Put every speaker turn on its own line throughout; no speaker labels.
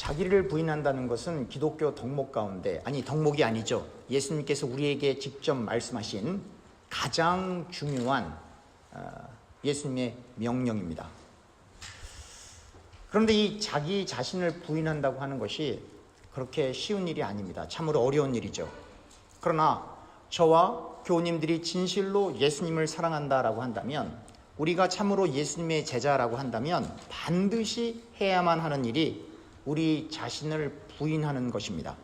자기를 부인한다는 것은 기독교 덕목 가운데, 덕목이 아니죠. 예수님께서 우리에게 직접 말씀하신 가장 중요한 예수님의 명령입니다. 그런데 이 자기 자신을 부인한다고 하는 것이 그렇게 쉬운 일이 아닙니다. 참으로 어려운 일이죠. 그러나 저와 교우님들이 진실로 예수님을 사랑한다라고 한다면, 우리가 참으로 예수님의 제자라고 한다면 반드시 해야만 하는 일이 우리 자신을 부인하는 것입니다.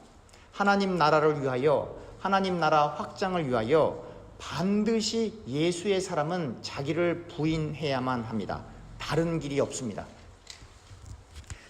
하나님 나라를 위하여, 하나님 나라 확장을 위하여 반드시 예수의 사람은 자기를 부인해야만 합니다. 다른 길이 없습니다.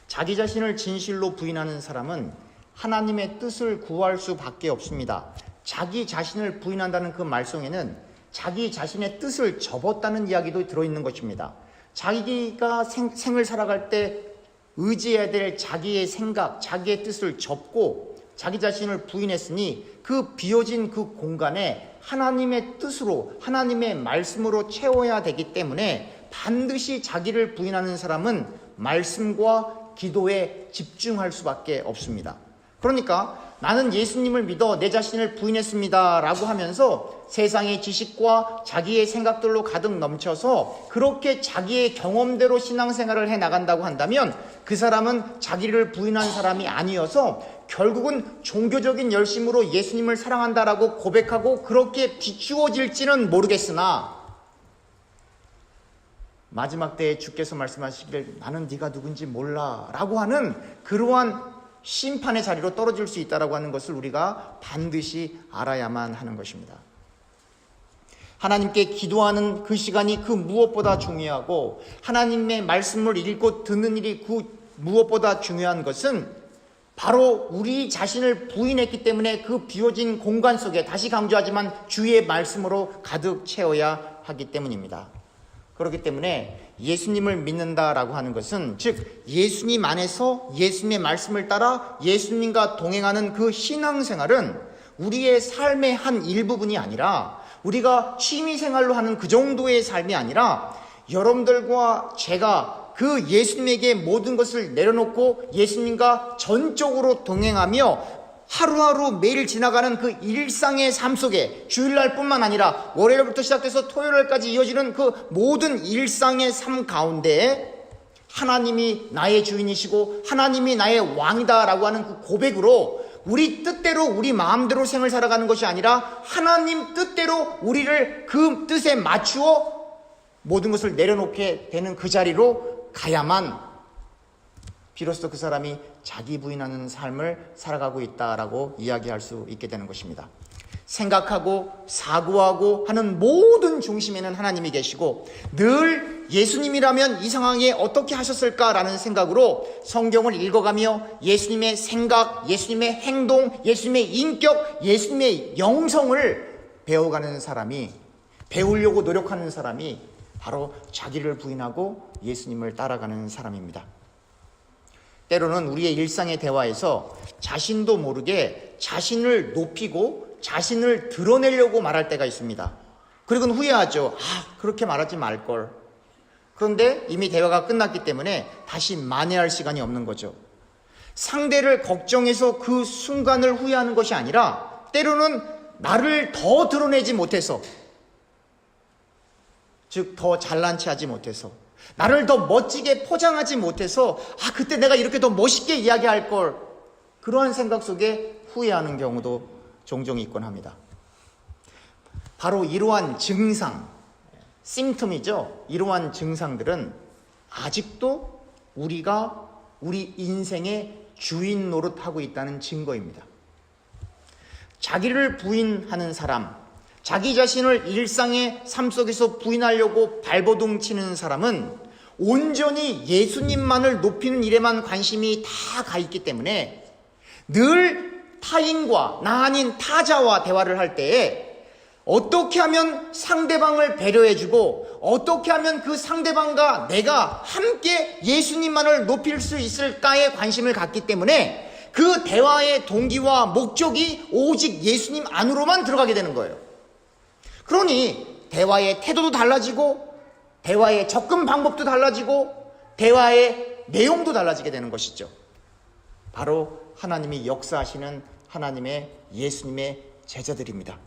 자기 자신을 진실로 부인하는 사람은 하나님의 뜻을 구할 수밖에 없습니다. 자기 자신을 부인한다는 그 말씀에는 자기 자신의 뜻을 접었다는 이야기도 들어있는 것입니다. 자기가 생을 살아갈 때 의지해야 될 자기의 생각, 자기의 뜻을 접고 자기 자신을 부인했으니 그 비어진 그 공간에 하나님의 뜻으로, 하나님의 말씀으로 채워야 되기 때문에 반드시 자기를 부인하는 사람은 말씀과 기도에 집중할 수밖에 없습니다. 그러니까 나는 예수님을 믿어 내 자신을 부인했습니다 라고 하면서 세상의 지식과 자기의 생각들로 가득 넘쳐서 그렇게 자기의 경험대로 신앙생활을 해나간다고 한다면 그 사람은 자기를 부인한 사람이 아니어서 결국은 종교적인 열심으로 예수님을 사랑한다라고 고백하고 그렇게 비추어질지는 모르겠으나 마지막 때에 주께서 말씀하시기를 나는 네가 누군지 몰라 라고 하는 그러한 심판의 자리로 떨어질 수 있다고 하는 것을 우리가 반드시 알아야만 하는 것입니다. 하나님께 기도하는 그 시간이 그 무엇보다 중요하고 하나님의 말씀을 읽고 듣는 일이 그 무엇보다 중요한 것은 바로 우리 자신을 부인했기 때문에 그 비워진 공간 속에, 다시 강조하지만 주의 말씀으로 가득 채워야 하기 때문입니다. 그렇기 때문에 예수님을 믿는다라고 하는 것은, 즉 예수님 안에서 예수님의 말씀을 따라 예수님과 동행하는 그 신앙생활은 우리의 삶의 한 일부분이 아니라, 우리가 취미생활로 하는 그 정도의 삶이 아니라 여러분들과 제가 그 예수님에게 모든 것을 내려놓고 예수님과 전적으로 동행하며 하루하루 매일 지나가는 그 일상의 삶 속에, 주일날 뿐만 아니라 월요일부터 시작해서 토요일까지 이어지는 그 모든 일상의 삶 가운데 하나님이 나의 주인이시고 하나님이 나의 왕이다 라고 하는 그 고백으로 우리 뜻대로 우리 마음대로 생을 살아가는 것이 아니라 하나님 뜻대로 우리를 그 뜻에 맞추어 모든 것을 내려놓게 되는 그 자리로 가야만 비로소 그 사람이 자기 부인하는 삶을 살아가고 있다라고 이야기할 수 있게 되는 것입니다. 생각하고 사고하고 하는 모든 중심에는 하나님이 계시고 늘 예수님이라면 이 상황에 어떻게 하셨을까라는 생각으로 성경을 읽어가며 예수님의 생각, 예수님의 행동, 예수님의 인격, 예수님의 영성을 배워가는 사람이, 배우려고 노력하는 사람이 바로 자기를 부인하고 예수님을 따라가는 사람입니다. 때로는 우리의 일상의 대화에서 자신도 모르게 자신을 높이고 자신을 드러내려고 말할 때가 있습니다. 그리고는 후회하죠. 그렇게 말하지 말걸. 그런데 이미 대화가 끝났기 때문에 다시 만회할 시간이 없는 거죠. 상대를 걱정해서 그 순간을 후회하는 것이 아니라 때로는 나를 더 드러내지 못해서, 즉 더 잘난 체 하지 못해서, 나를 더 멋지게 포장하지 못해서 그때 내가 이렇게 더 멋있게 이야기할 걸, 그러한 생각 속에 후회하는 경우도 종종 있곤 합니다. 바로 이러한 증상, 심텀이죠. 이러한 증상들은 아직도 우리가 우리 인생의 주인 노릇하고 있다는 증거입니다. 자기를 부인하는 사람, 자기 자신을 일상의 삶 속에서 부인하려고 발버둥 치는 사람은 온전히 예수님만을 높이는 일에만 관심이 다 가 있기 때문에 늘 타인과, 나 아닌 타자와 대화를 할 때에 어떻게 하면 상대방을 배려해주고 어떻게 하면 그 상대방과 내가 함께 예수님만을 높일 수 있을까에 관심을 갖기 때문에 그 대화의 동기와 목적이 오직 예수님 안으로만 들어가게 되는 거예요. 그러니 대화의 태도도 달라지고 대화의 접근 방법도 달라지고 대화의 내용도 달라지게 되는 것이죠. 바로 하나님이 역사하시는 하나님의 예수님의 제자들입니다.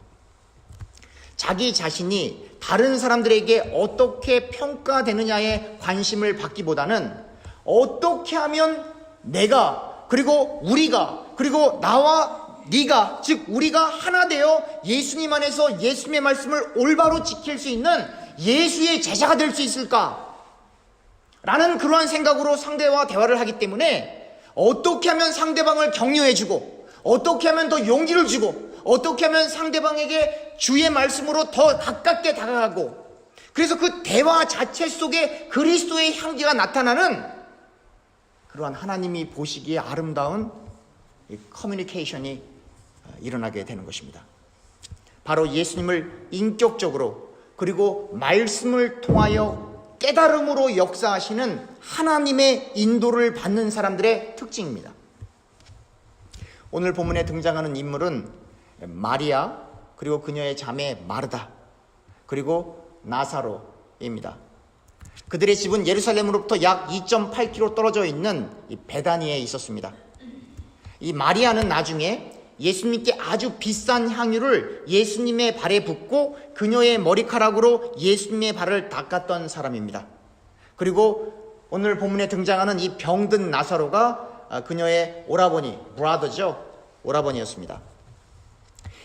자기 자신이 다른 사람들에게 어떻게 평가되느냐에 관심을 받기보다는 어떻게 하면 내가, 그리고 우리가, 그리고 나와 네가, 즉 우리가 하나 되어 예수님 안에서 예수님의 말씀을 올바로 지킬 수 있는 예수의 제자가 될 수 있을까? 라는 그러한 생각으로 상대와 대화를 하기 때문에 어떻게 하면 상대방을 격려해주고, 어떻게 하면 더 용기를 주고, 어떻게 하면 상대방에게 주의 말씀으로 더 가깝게 다가가고, 그래서 그 대화 자체 속에 그리스도의 향기가 나타나는 그러한 하나님이 보시기에 아름다운 커뮤니케이션이 일어나게 되는 것입니다. 바로 예수님을 인격적으로 그리고 말씀을 통하여 깨달음으로 역사하시는 하나님의 인도를 받는 사람들의 특징입니다. 오늘 본문에 등장하는 인물은 마리아, 그리고 그녀의 자매 마르다, 그리고 나사로입니다. 그들의 집은 예루살렘으로부터 약 2.8km 떨어져 있는 베다니에 있었습니다. 이 마리아는 나중에 예수님께 아주 비싼 향유를 예수님의 발에 붓고 그녀의 머리카락으로 예수님의 발을 닦았던 사람입니다. 그리고 오늘 본문에 등장하는 이 병든 나사로가 그녀의 오라버니, 브라더죠. 오라버니였습니다.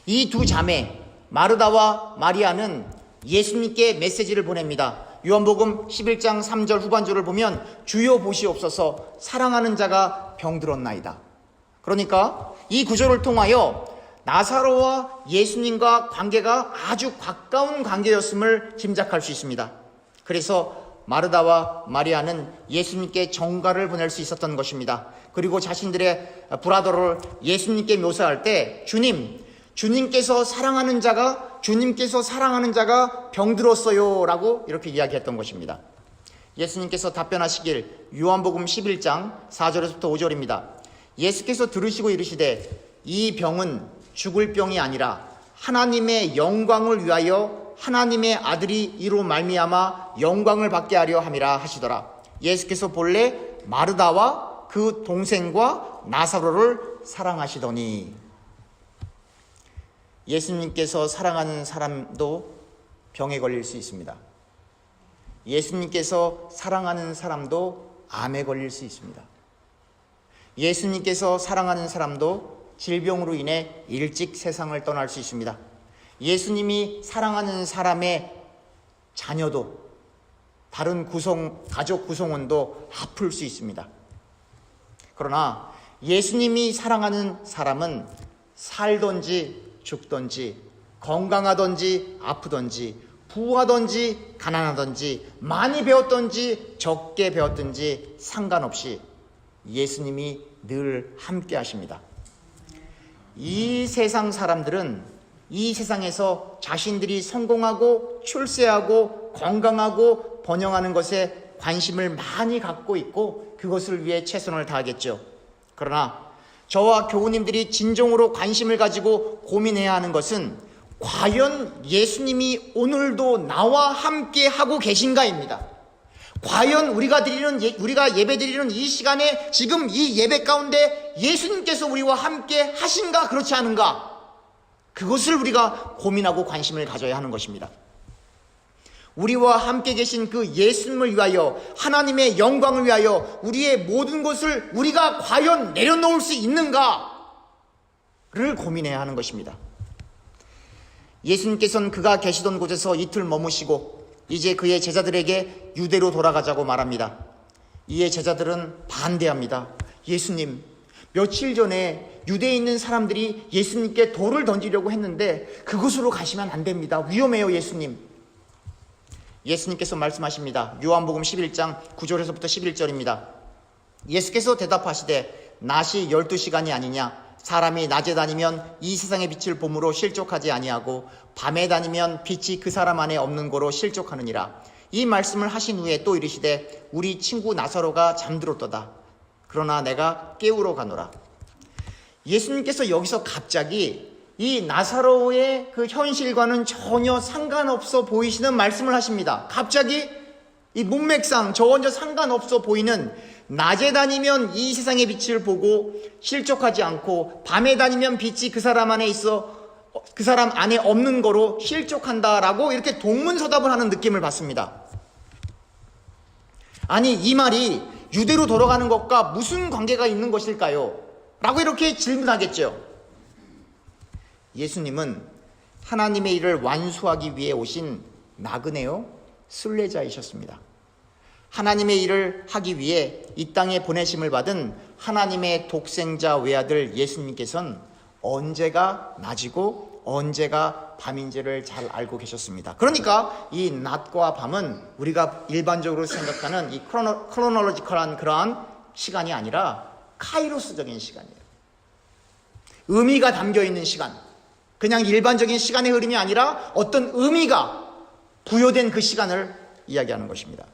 이 두 자매 마르다와 마리아는 예수님께 메시지를 보냅니다. 요한복음 11장 3절 후반절을 보면 주여 보시옵소서 사랑하는 자가 병들었나이다. 그러니까 이 구절을 통하여 나사로와 예수님과 관계가 아주 가까운 관계였음을 짐작할 수 있습니다. 그래서 마르다와 마리아는 예수님께 정가를 보낼 수 있었던 것입니다. 그리고 자신들의 브라더를 예수님께 묘사할 때 주님께서 사랑하는 자가 병들었어요 라고 이렇게 이야기했던 것입니다. 예수님께서 답변하시길 요한복음 11장 4절에서부터 5절입니다. 예수께서 들으시고 이르시되 이 병은 죽을 병이 아니라 하나님의 영광을 위하여 하나님의 아들이 이로 말미암아 영광을 받게 하려 함이라 하시더라. 예수께서 본래 마르다와 그 동생과 나사로를 사랑하시더니. 예수님께서 사랑하는 사람도 병에 걸릴 수 있습니다. 예수님께서 사랑하는 사람도 암에 걸릴 수 있습니다. 예수님께서 사랑하는 사람도 질병으로 인해 일찍 세상을 떠날 수 있습니다. 예수님이 사랑하는 사람의 자녀도, 다른 가족 구성원도 아플 수 있습니다. 그러나 예수님이 사랑하는 사람은 살든지 죽든지 건강하든지 아프든지 부하든지 가난하든지 많이 배웠든지 적게 배웠든지 상관없이 예수님이 늘 함께 하십니다. 이 세상 사람들은 이 세상에서 자신들이 성공하고 출세하고 건강하고 번영하는 것에 관심을 많이 갖고 있고 그것을 위해 최선을 다하겠죠. 그러나 저와 교우님들이 진정으로 관심을 가지고 고민해야 하는 것은 과연 예수님이 오늘도 나와 함께 하고 계신가입니다. 과연 우리가 예배드리는 이 시간에 지금 이 예배 가운데 예수님께서 우리와 함께 하신가 그렇지 않은가, 그것을 우리가 고민하고 관심을 가져야 하는 것입니다. 우리와 함께 계신 그 예수님을 위하여, 하나님의 영광을 위하여 우리의 모든 것을 우리가 과연 내려놓을 수 있는가를 고민해야 하는 것입니다. 예수님께서는 그가 계시던 곳에서 이틀 머무시고 이제 그의 제자들에게 유대로 돌아가자고 말합니다. 이에 제자들은 반대합니다. 예수님, 며칠 전에 유대에 있는 사람들이 예수님께 돌을 던지려고 했는데 그곳으로 가시면 안 됩니다. 위험해요, 예수님. 예수님께서 말씀하십니다. 요한복음 11장 9절에서부터 11절입니다. 예수께서 대답하시되 낮이 12시간이 아니냐? 사람이 낮에 다니면 이 세상의 빛을 봄으로 실족하지 아니하고 밤에 다니면 빛이 그 사람 안에 없는 거로 실족하느니라. 이 말씀을 하신 후에 또 이르시되 우리 친구 나사로가 잠들었도다. 그러나 내가 깨우러 가노라. 예수님께서 여기서 갑자기 이 나사로의 그 현실과는 전혀 상관없어 보이시는 말씀을 하십니다. 갑자기 이 문맥상 전혀 상관없어 보이는 낮에 다니면 이 세상의 빛을 보고 실족하지 않고 밤에 다니면 빛이 그 사람 안에 있어 그 사람 안에 없는 거로 실족한다라고 이렇게 동문서답을 하는 느낌을 받습니다. 아니, 이 말이 유대로 돌아가는 것과 무슨 관계가 있는 것일까요? 라고 이렇게 질문하겠죠. 예수님은 하나님의 일을 완수하기 위해 오신 나그네요 순례자이셨습니다. 하나님의 일을 하기 위해 이 땅에 보내심을 받은 하나님의 독생자 외아들 예수님께서는 언제가 낮이고 언제가 밤인지를 잘 알고 계셨습니다. 그러니까 이 낮과 밤은 우리가 일반적으로 생각하는 이 크로놀로지컬한 그러한 시간이 아니라 카이로스적인 시간이에요. 의미가 담겨 있는 시간, 그냥 일반적인 시간의 흐름이 아니라 어떤 의미가 부여된 그 시간을 이야기하는 것입니다.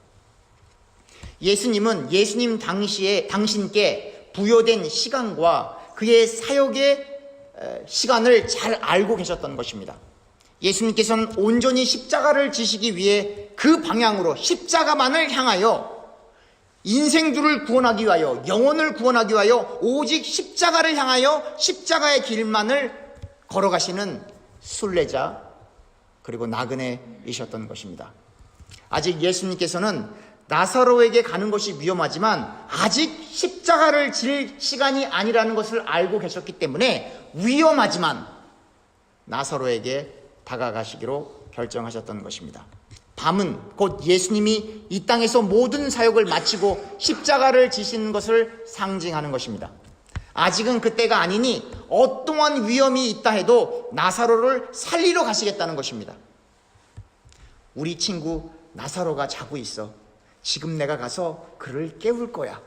예수님은 예수님 당신께 부여된 시간과 그의 사역의 시간을 잘 알고 계셨던 것입니다. 예수님께서는 온전히 십자가를 지시기 위해 그 방향으로 십자가만을 향하여 인생들을 구원하기 위하여 영혼을 구원하기 위하여 오직 십자가를 향하여 십자가의 길만을 걸어가시는 순례자 그리고 나그네이셨던 것입니다. 아직 예수님께서는 나사로에게 가는 것이 위험하지만 아직 십자가를 질 시간이 아니라는 것을 알고 계셨기 때문에 위험하지만 나사로에게 다가가시기로 결정하셨던 것입니다. 밤은 곧 예수님이 이 땅에서 모든 사역을 마치고 십자가를 지시는 것을 상징하는 것입니다. 아직은 그때가 아니니 어떠한 위험이 있다 해도 나사로를 살리러 가시겠다는 것입니다. 우리 친구 나사로가 자고 있어. 지금 내가 가서 그를 깨울 거야.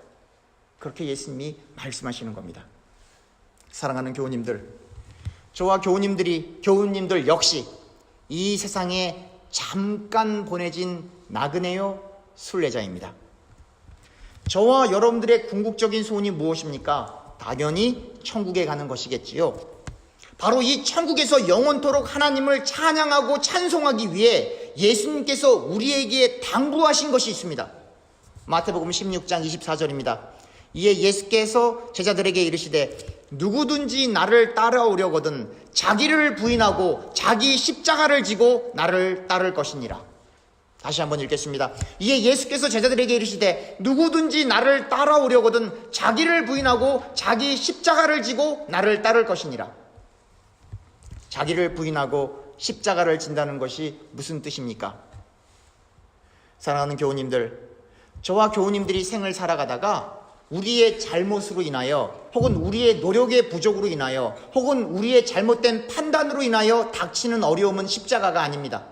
그렇게 예수님이 말씀하시는 겁니다. 사랑하는 교우님들, 저와 교우님들 역시 이 세상에 잠깐 보내진 나그네요 순례자입니다. 저와 여러분들의 궁극적인 소원이 무엇입니까? 당연히 천국에 가는 것이겠지요. 바로 이 천국에서 영원토록 하나님을 찬양하고 찬송하기 위해 예수님께서 우리에게 당부하신 것이 있습니다. 마태복음 16장 24절입니다. 이에 예수께서 제자들에게 이르시되 누구든지 나를 따라오려거든 자기를 부인하고 자기 십자가를 지고 나를 따를 것이니라. 다시 한번 읽겠습니다. 이에 예수께서 제자들에게 이르시되 누구든지 나를 따라오려거든 자기를 부인하고 자기 십자가를 지고 나를 따를 것이니라. 자기를 부인하고 십자가를 진다는 것이 무슨 뜻입니까? 사랑하는 교우님들, 저와 교우님들이 생을 살아가다가 우리의 잘못으로 인하여 혹은 우리의 노력의 부족으로 인하여 혹은 우리의 잘못된 판단으로 인하여 닥치는 어려움은 십자가가 아닙니다.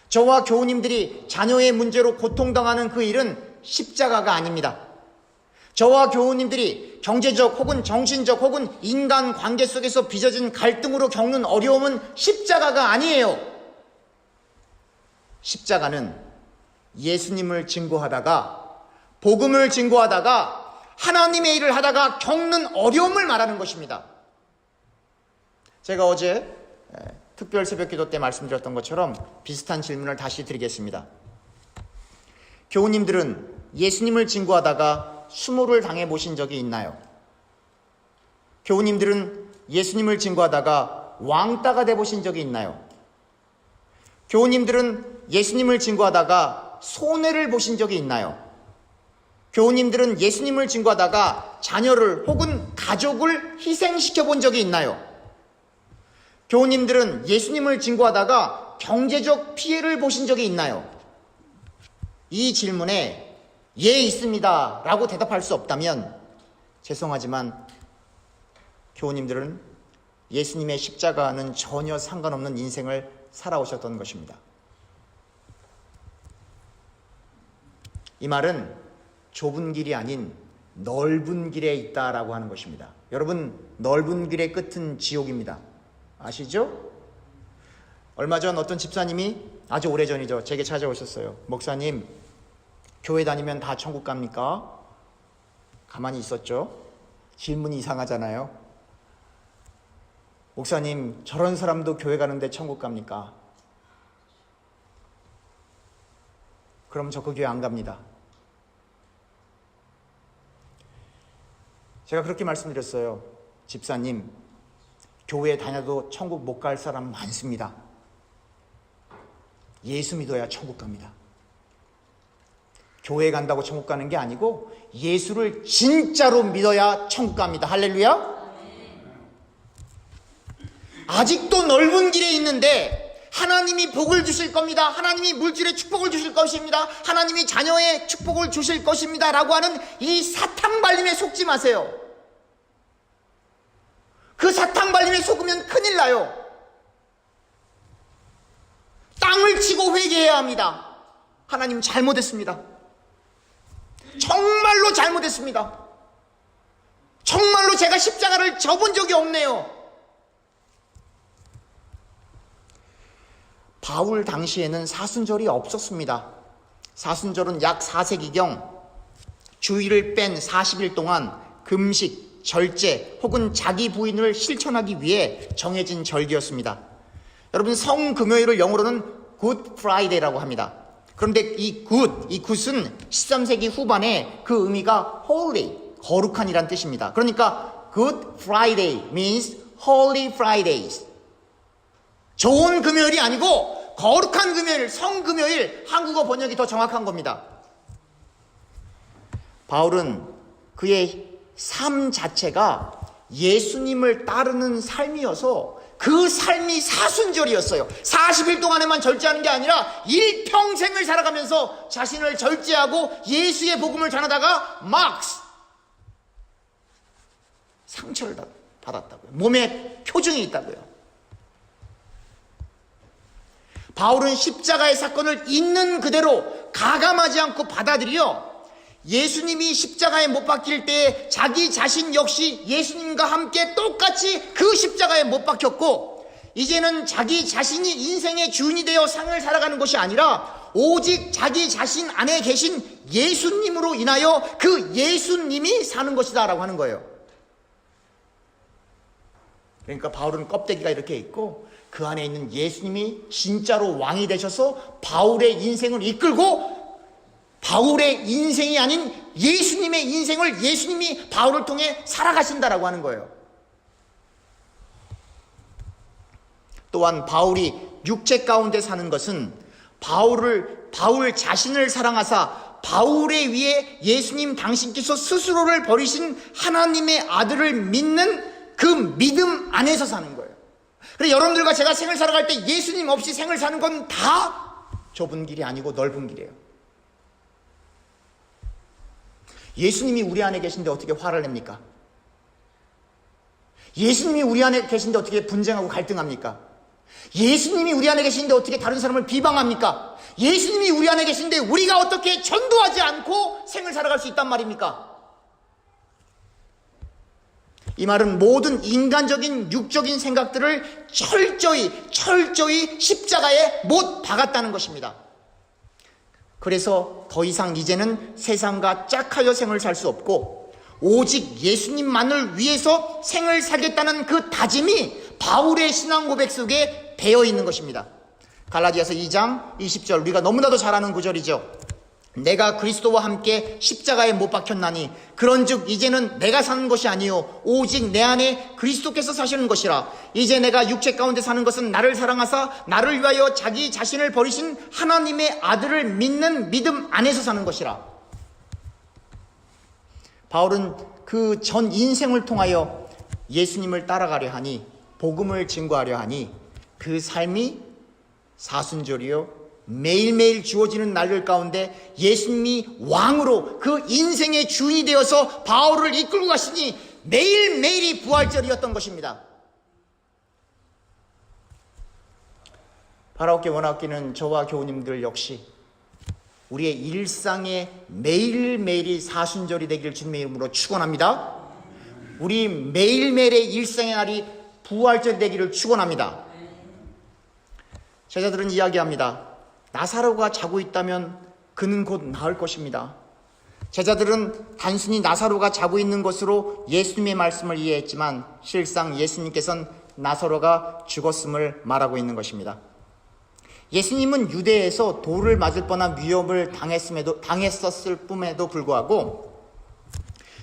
저와 교우님들이 자녀의 문제로 고통당하는 그 일은 십자가가 아닙니다. 저와 교우님들이 경제적 혹은 정신적 혹은 인간관계 속에서 빚어진 갈등으로 겪는 어려움은 십자가가 아니에요. 십자가는 예수님을 증거하다가 복음을 증거하다가 하나님의 일을 하다가 겪는 어려움을 말하는 것입니다. 제가 어제 특별 새벽기도 때 말씀드렸던 것처럼 비슷한 질문을 다시 드리겠습니다. 교우님들은 예수님을 증거하다가 수모를 당해보신 적이 있나요? 교우님들은 예수님을 증거하다가 왕따가 돼보신 적이 있나요? 교우님들은 예수님을 증거하다가 손해를 보신 적이 있나요? 교우님들은 예수님을 증거하다가 자녀를 혹은 가족을 희생시켜 본 적이 있나요? 교우님들은 예수님을 증거하다가 경제적 피해를 보신 적이 있나요? 이 질문에 예, 있습니다 라고 대답할 수 없다면 죄송하지만 교우님들은 예수님의 십자가와는 전혀 상관없는 인생을 살아오셨던 것입니다. 이 말은 좁은 길이 아닌 넓은 길에 있다라고 하는 것입니다. 여러분, 넓은 길의 끝은 지옥입니다. 아시죠? 얼마 전 어떤 집사님이 아주 오래전이죠. 제게 찾아오셨어요. 목사님, 교회 다니면 다 천국 갑니까? 가만히 있었죠. 질문이 이상하잖아요. 목사님, 저런 사람도 교회 가는데 천국 갑니까? 그럼 저 그 교회 안 갑니다. 제가 그렇게 말씀드렸어요. 집사님, 교회 다녀도 천국 못 갈 사람 많습니다. 예수 믿어야 천국 갑니다. 교회 간다고 천국 가는 게 아니고 예수를 진짜로 믿어야 천국 갑니다. 할렐루야. 아직도 넓은 길에 있는데 하나님이 복을 주실 겁니다. 하나님이 물질의 축복을 주실 것입니다. 하나님이 자녀의 축복을 주실 것입니다. 라고 하는 이 사탕 발림에 속지 마세요. 그 사탕 발림에 속으면 큰일 나요. 땅을 치고 회개해야 합니다. 하나님 잘못했습니다. 정말로 잘못했습니다. 정말로 제가 십자가를 져본 적이 없네요. 바울 당시에는 사순절이 없었습니다. 사순절은 약 4세기경 주일을 뺀 40일 동안 금식, 절제 혹은 자기 부인을 실천하기 위해 정해진 절기였습니다. 여러분, 성금요일을 영어로는 Good Friday라고 합니다. 그런데 이 굿은 13세기 후반에 그 의미가 holy, 거룩한이란 뜻입니다. 그러니까 Good Friday means Holy Fridays. 좋은 금요일이 아니고 거룩한 금요일, 성금요일, 한국어 번역이 더 정확한 겁니다. 바울은 그의 삶 자체가 예수님을 따르는 삶이어서 그 삶이 사순절이었어요. 40일 동안에만 절제하는 게 아니라 일평생을 살아가면서 자신을 절제하고 예수의 복음을 전하다가 상처를 받았다고요. 몸에 표징이 있다고요. 바울은 십자가의 사건을 있는 그대로 가감하지 않고 받아들여 예수님이 십자가에 못 박힐 때 자기 자신 역시 예수님과 함께 똑같이 그 십자가에 못 박혔고, 이제는 자기 자신이 인생의 주인이 되어 삶을 살아가는 것이 아니라 오직 자기 자신 안에 계신 예수님으로 인하여 그 예수님이 사는 것이다 라고 하는 거예요. 그러니까 바울은 껍데기가 이렇게 있고 그 안에 있는 예수님이 진짜로 왕이 되셔서 바울의 인생을 이끌고, 바울의 인생이 아닌 예수님의 인생을 예수님이 바울을 통해 살아가신다라고 하는 거예요. 또한 바울이 육체 가운데 사는 것은 바울 자신을 사랑하사 바울에 위해 예수님 당신께서 스스로를 버리신 하나님의 아들을 믿는 그 믿음 안에서 사는 거예요. 그래서 여러분들과 제가 생을 살아갈 때 예수님 없이 생을 사는 건 다 좁은 길이 아니고 넓은 길이에요. 예수님이 우리 안에 계신데 어떻게 화를 냅니까? 예수님이 우리 안에 계신데 어떻게 분쟁하고 갈등합니까? 예수님이 우리 안에 계신데 어떻게 다른 사람을 비방합니까? 예수님이 우리 안에 계신데 우리가 어떻게 전도하지 않고 생을 살아갈 수 있단 말입니까? 이 말은 모든 인간적인 육적인 생각들을 철저히 십자가에 못 박았다는 것입니다. 그래서 더 이상 이제는 세상과 짝하여 생을 살 수 없고 오직 예수님만을 위해서 생을 살겠다는 그 다짐이 바울의 신앙 고백 속에 배어 있는 것입니다. 갈라디아서 2장 20절, 우리가 너무나도 잘 아는 구절이죠. 내가 그리스도와 함께 십자가에 못 박혔나니 그런즉 이제는 내가 사는 것이 아니요 오직 내 안에 그리스도께서 사시는 것이라. 이제 내가 육체 가운데 사는 것은 나를 사랑하사 나를 위하여 자기 자신을 버리신 하나님의 아들을 믿는 믿음 안에서 사는 것이라. 바울은 그 전 인생을 통하여 예수님을 따라가려 하니, 복음을 증거하려 하니 그 삶이 사순절이요 매일매일 주어지는 날들 가운데 예수님이 왕으로 그 인생의 주인이 되어서 바울을 이끌고 가시니 매일매일이 부활절이었던 것입니다. 바라옵게 원하옵기는 저와 교우님들 역시 우리의 일상의 매일매일이 사순절이 되기를 주님의 이름으로 축원합니다. 우리 매일매일의 일상의 날이 부활절이 되기를 축원합니다. 제자들은 이야기합니다. 나사로가 자고 있다면 그는 곧 나을 것입니다. 제자들은 단순히 나사로가 자고 있는 것으로 예수님의 말씀을 이해했지만 실상 예수님께서는 나사로가 죽었음을 말하고 있는 것입니다. 예수님은 유대에서 돌을 맞을 뻔한 위협을 당했었을 뿐에도 불구하고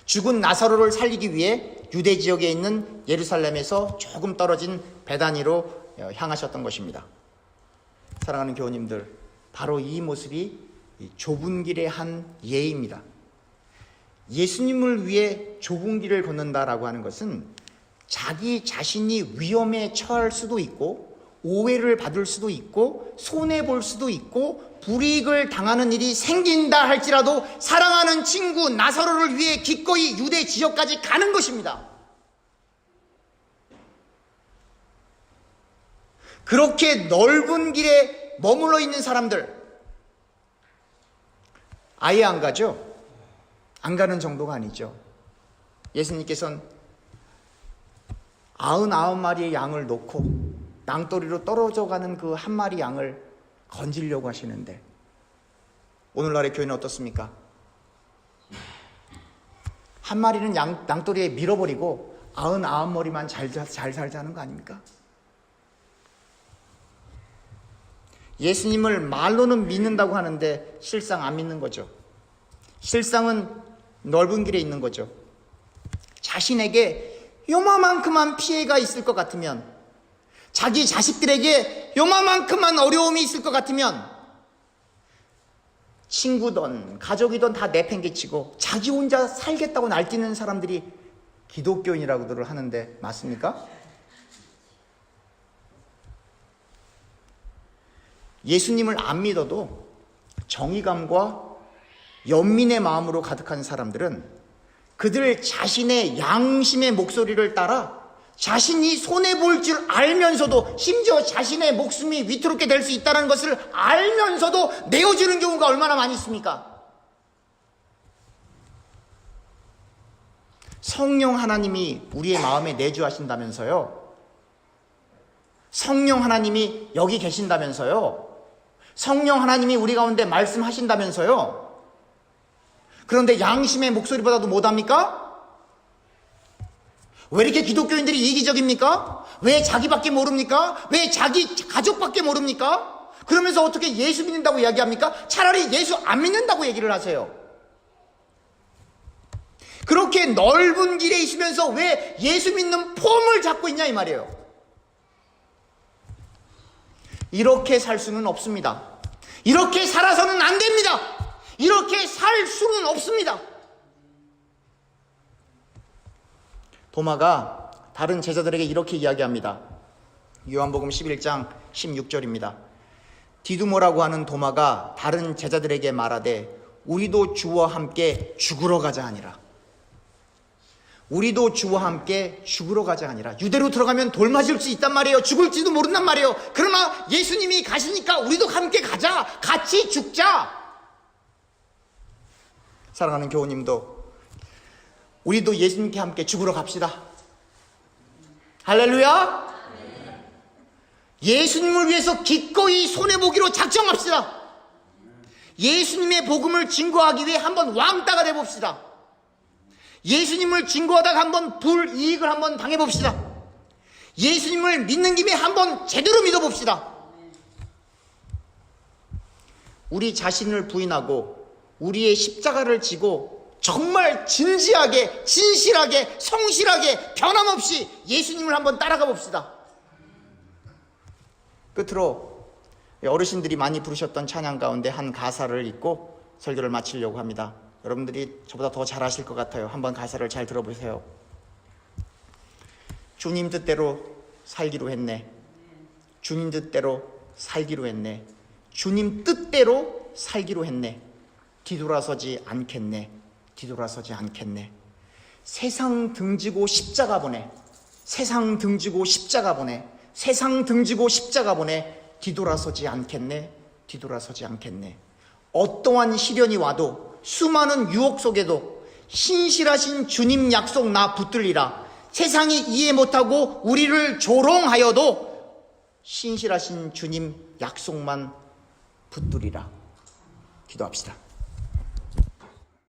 죽은 나사로를 살리기 위해 유대 지역에 있는 예루살렘에서 조금 떨어진 베다니로 향하셨던 것입니다. 사랑하는 교우님들, 바로 이 모습이 좁은 길의 한 예입니다. 예수님을 위해 좁은 길을 걷는다라고 하는 것은 자기 자신이 위험에 처할 수도 있고 오해를 받을 수도 있고 손해볼 수도 있고 불이익을 당하는 일이 생긴다 할지라도 사랑하는 친구 나사로를 위해 기꺼이 유대 지역까지 가는 것입니다. 그렇게 넓은 길에 머물러 있는 사람들 아예 안 가죠? 안 가는 정도가 아니죠. 예수님께서는 99마리의 양을 놓고 낭떠리로 떨어져 가는 그 한 마리 양을 건지려고 하시는데 오늘날의 교회는 어떻습니까? 한 마리는 낭떠리에 밀어버리고 99마리만 잘 살자는 거 아닙니까? 예수님을 말로는 믿는다고 하는데 실상 안 믿는 거죠. 실상은 넓은 길에 있는 거죠. 자신에게 요만큼만 피해가 있을 것 같으면, 자기 자식들에게 요만큼만 어려움이 있을 것 같으면 친구든 가족이든 다 내팽개치고 자기 혼자 살겠다고 날뛰는 사람들이 기독교인이라고들 하는데 맞습니까? 예수님을 안 믿어도 정의감과 연민의 마음으로 가득한 사람들은 그들 자신의 양심의 목소리를 따라 자신이 손해볼 줄 알면서도, 심지어 자신의 목숨이 위태롭게 될 수 있다는 것을 알면서도 내어주는 경우가 얼마나 많이 있습니까? 성령 하나님이 우리의 마음에 내주하신다면서요. 성령 하나님이 여기 계신다면서요. 성령 하나님이 우리 가운데 말씀하신다면서요. 그런데 양심의 목소리보다도 못합니까? 왜 이렇게 기독교인들이 이기적입니까? 왜 자기밖에 모릅니까? 왜 자기 가족밖에 모릅니까? 그러면서 어떻게 예수 믿는다고 이야기합니까? 차라리 예수 안 믿는다고 얘기를 하세요. 그렇게 넓은 길에 있으면서 왜 예수 믿는 폼을 잡고 있냐 이 말이에요. 이렇게 살 수는 없습니다. 이렇게 살아서는 안 됩니다. 이렇게 살 수는 없습니다. 도마가 다른 제자들에게 이렇게 이야기합니다. 요한복음 11장 16절입니다. 디두모라고 하는 도마가 다른 제자들에게 말하되 우리도 주와 함께 죽으러 가자 하니라. 우리도 주와 함께 죽으러 가자 하니라. 유대로 들어가면 돌 맞을 수 있단 말이에요. 죽을지도 모른단 말이에요. 그러나 예수님이 가시니까 우리도 함께 가자. 같이 죽자. 사랑하는 교우님도 우리도 예수님께 함께 죽으러 갑시다. 할렐루야. 예수님을 위해서 기꺼이 손해보기로 작정합시다. 예수님의 복음을 증거하기 위해 한번 왕따가 돼봅시다. 예수님을 증거하다가 한번 불이익을 한번 당해봅시다. 예수님을 믿는 김에 한번 제대로 믿어봅시다. 우리 자신을 부인하고 우리의 십자가를 지고 정말 진지하게, 진실하게, 성실하게, 변함없이 예수님을 한번 따라가 봅시다. 끝으로 어르신들이 많이 부르셨던 찬양 가운데 한 가사를 읽고 설교를 마치려고 합니다. 여러분들이 저보다 더 잘하실 것 같아요. 한번 가사를 잘 들어보세요. 주님 뜻대로 살기로 했네. 주님 뜻대로 살기로 했네. 주님 뜻대로 살기로 했네. 뒤돌아서지 않겠네. 뒤돌아서지 않겠네. 세상 등지고 십자가 보내. 세상 등지고 십자가 보내. 세상 등지고 십자가 보내. 뒤돌아서지 않겠네. 뒤돌아서지 않겠네. 어떠한 시련이 와도 수많은 유혹 속에도 신실하신 주님 약속 나 붙들리라. 세상이 이해 못하고 우리를 조롱하여도 신실하신 주님 약속만 붙들리라. 기도합시다.